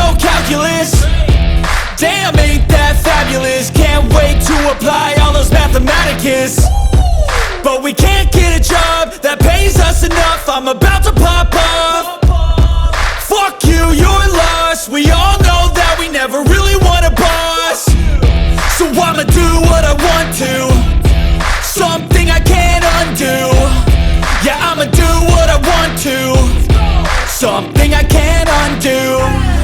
no calculus. Damn, ain't that fabulous. Can't wait to apply all those mathematicus. But we can't get a job that pays us enough. I'm about to pop off. Fuck you, you're lost. We all know that we never really want a boss. So I'ma do what I want to, something I can't undo. Yeah, I'ma do what I want to, something I can't undo.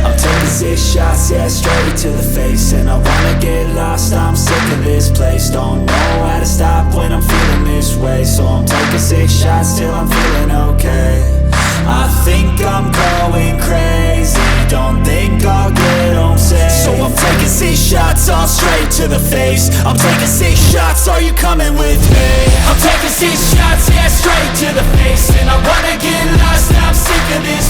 I'm taking 6 shots, yeah, straight to the face. And I wanna get lost, I'm sick of this place. Don't know how to stop when I'm feeling this way. So I'm taking 6 shots till I'm feeling okay. I think I'm going crazy, don't think I'll get home safe. So I'm taking 6 shots, all straight to the face. I'm taking 6 shots, are you coming with me? I'm taking 6 shots, yeah, straight to the face. And I wanna get lost, I'm sick of this